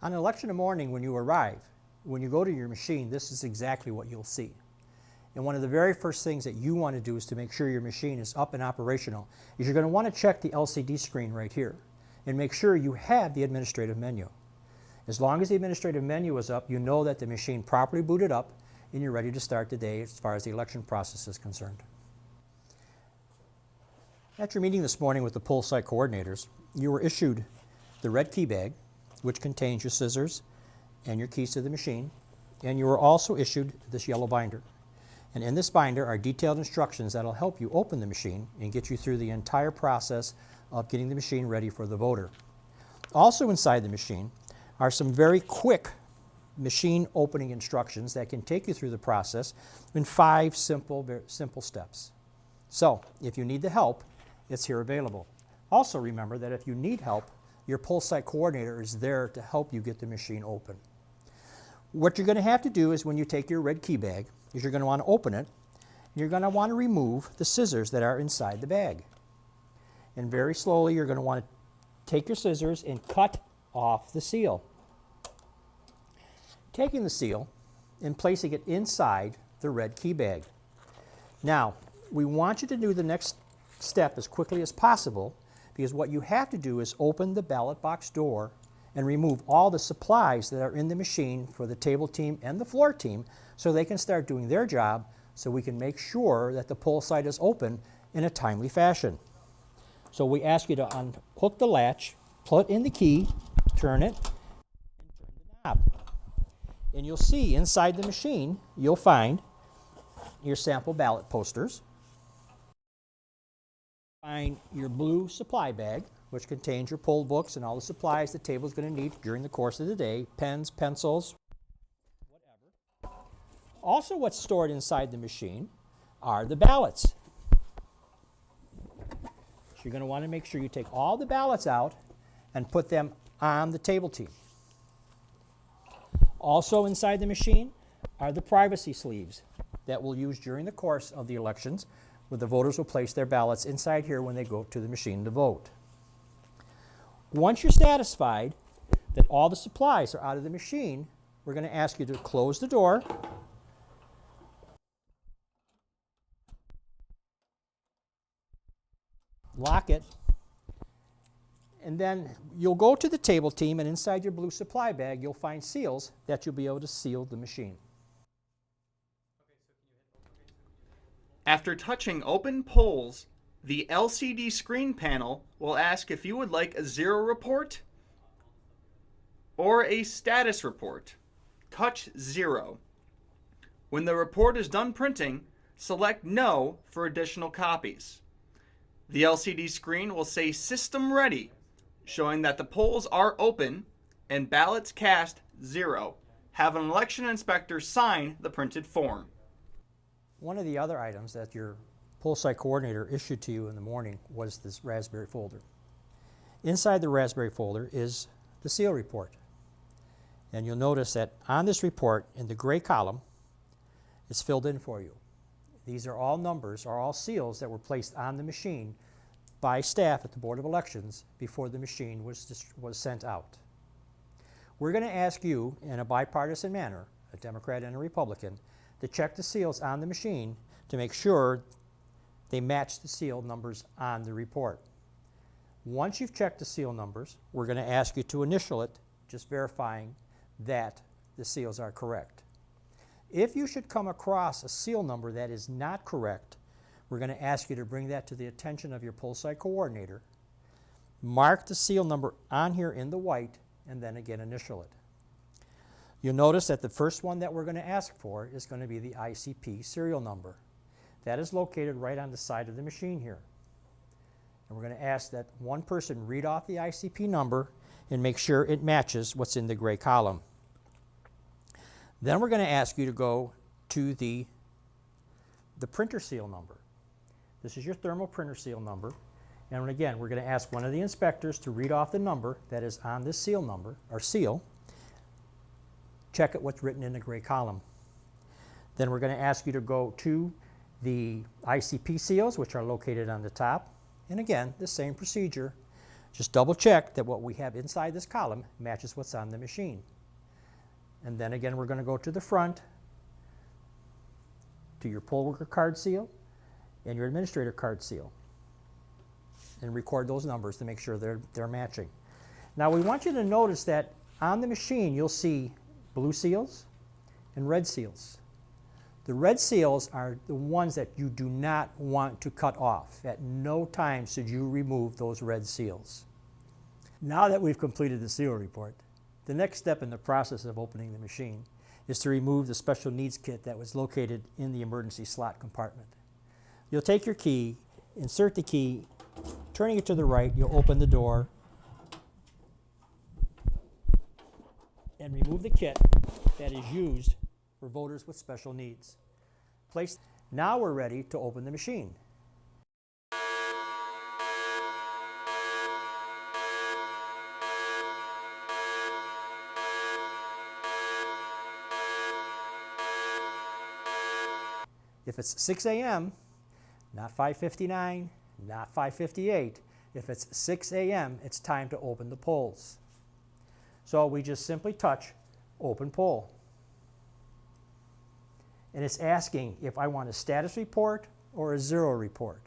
On election morning when you arrive, when you go to your machine, this is exactly what you'll see. And one of the very first things that you want to do is to make sure your machine is up and operational is you're going to want to check the LCD screen right here and make sure you have the administrative menu. As long as the administrative menu is up, you know that the machine properly booted up and you're ready to start the day as far as the election process is concerned. At your meeting this morning with the poll site coordinators, you were issued the red key bag, which contains your scissors and your keys to the machine, and you were also issued this yellow binder. And in this binder are detailed instructions that will help you open the machine and get you through the entire process of getting the machine ready for the voter. Also inside the machine are some very quick machine opening instructions that can take you through the process in 5 simple steps. So if you need the help, it's here available. Also remember that if you need help, your poll site coordinator is there to help you get the machine open. What you're going to have to do is when you take your red key bag, is you're going to want to open it, and you're going to want to remove the scissors that are inside the bag. And very slowly you're going to want to take your scissors and cut off the seal. Taking the seal and placing it inside the red key bag. Now, we want you to do the next step as quickly as possible because what you have to do is open the ballot box door and remove all the supplies that are in the machine for the table team and the floor team so they can start doing their job so we can make sure that the poll site is open in a timely fashion. So we ask you to unhook the latch, put in the key, turn it, and turn the knob. And you'll see inside the machine, you'll find your sample ballot posters, find your blue supply bag, which contains your poll books and all the supplies the table is going to need during the course of the day, pens, pencils, whatever. Also what's stored inside the machine are the ballots. So you're going to want to make sure you take all the ballots out and put them on the table team. Also inside the machine are the privacy sleeves that we'll use during the course of the elections, where the voters will place their ballots inside here when they go to the machine to vote. Once you're satisfied that all the supplies are out of the machine, we're going to ask you to close the door, lock it, and then you'll go to the table team, and inside your blue supply bag you'll find seals that you'll be able to seal the machine. After touching open polls, the LCD screen panel will ask if you would like a 0 report or a status report. Touch 0. When the report is done printing, select No for additional copies. The LCD screen will say System Ready, showing that the polls are open and ballots cast 0. Have an election inspector sign the printed form. One of the other items that your poll site coordinator issued to you in the morning was this raspberry folder. Inside the raspberry folder is the seal report. And you'll notice that on this report, in the gray column, it's filled in for you. These are all numbers, are all seals that were placed on the machine by staff at the Board of Elections before the machine was sent out. We're going to ask you, in a bipartisan manner, a Democrat and a Republican, to check the seals on the machine to make sure they match the seal numbers on the report. Once you've checked the seal numbers, we're going to ask you to initial it, just verifying that the seals are correct. If you should come across a seal number that is not correct, we're going to ask you to bring that to the attention of your poll site coordinator, mark the seal number on here in the white, and then again initial it. You'll notice that the first one that we're going to ask for is going to be the ICP serial number. That is located right on the side of the machine here. And we're going to ask that one person read off the ICP number and make sure it matches what's in the gray column. Then we're going to ask you to go to the printer seal number. This is your thermal printer seal number. And again, we're going to ask one of the inspectors to read off the number that is on this seal number, or seal. Check it what's written in the gray column. Then we're going to ask you to go to the ICP seals, which are located on the top. And again, the same procedure. Just double check that what we have inside this column matches what's on the machine. And then again, we're going to go to the front, to your poll worker card seal and your administrator card seal, and record those numbers to make sure they're matching. Now we want you to notice that on the machine you'll see blue seals and red seals. The red seals are the ones that you do not want to cut off. At no time should you remove those red seals. Now that we've completed the seal report, the next step in the process of opening the machine is to remove the special needs kit that was located in the emergency slot compartment. You'll take your key, insert the key, turning it to the right, you'll open the door and remove the kit that is used for voters with special needs. Now we're ready to open the machine. If it's 6 a.m., not 5:59, not 5:58, if it's 6 a.m., it's time to open the polls. So we just simply touch Open Poll. And it's asking if I want a status report or a zero report.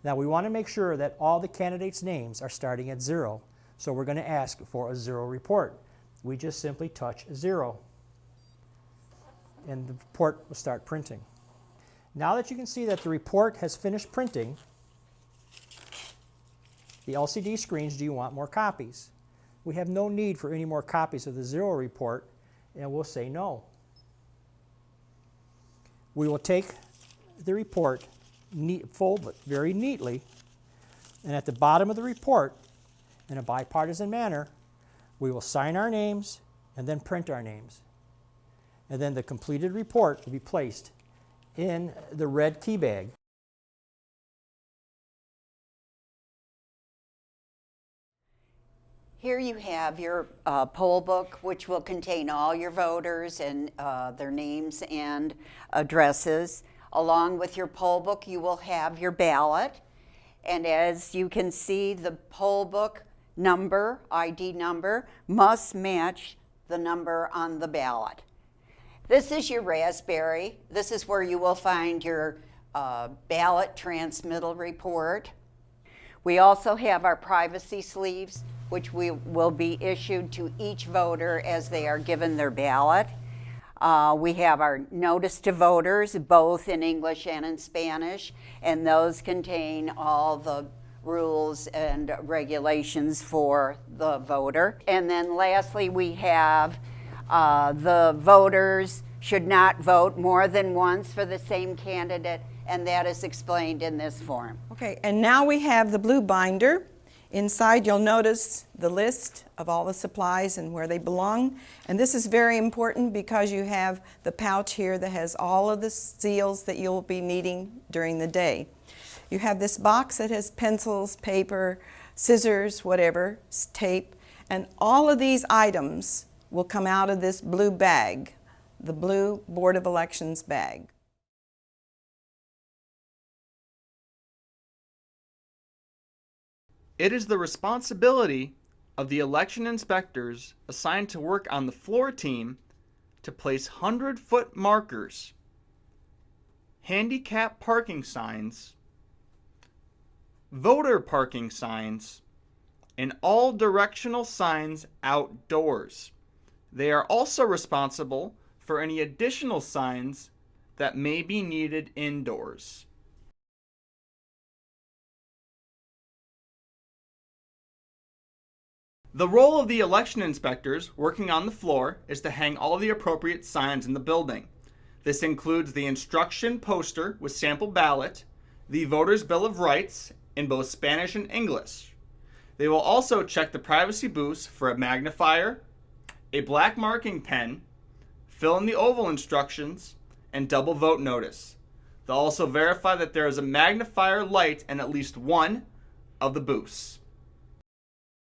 Now we want to make sure that all the candidates' names are starting at 0, so we're going to ask for a 0 report. We just simply touch 0, and the report will start printing. Now that you can see that the report has finished printing, the LCD screens, do you want more copies? We have no need for any more copies of the 0 report, and we'll say no. We will take the report, fold it very neatly, and at the bottom of the report, in a bipartisan manner, we will sign our names and then print our names. And then the completed report will be placed in the red key bag. Here you have your poll book, which will contain all your voters and their names and addresses. Along with your poll book, you will have your ballot. And as you can see, the poll book number, ID number, must match the number on the ballot. This is your Raspberry. This is where you will find your ballot transmittal report. We also have our privacy sleeves, which will be issued to each voter as they are given their ballot. We have our notice to voters, both in English and in Spanish, and those contain all the rules and regulations for the voter. And then lastly, we have the voters should not vote more than once for the same candidate, and that is explained in this form. Okay, and now we have the blue binder. Inside you'll notice the list of all the supplies and where they belong. And this is very important because you have the pouch here that has all of the seals that you'll be needing during the day. You have this box that has pencils, paper, scissors, whatever, tape, and all of these items will come out of this blue bag, the blue Board of Elections bag. It is the responsibility of the election inspectors assigned to work on the floor team to place 100-foot markers, handicap parking signs, voter parking signs, and all directional signs outdoors. They are also responsible for any additional signs that may be needed indoors. The role of the election inspectors working on the floor is to hang all the appropriate signs in the building. This includes the instruction poster with sample ballot, the Voters' Bill of Rights in both Spanish and English. They will also check the privacy booths for a magnifier, a black marking pen, fill in the oval instructions, and double vote notice. They'll also verify that there is a magnifier light in at least one of the booths.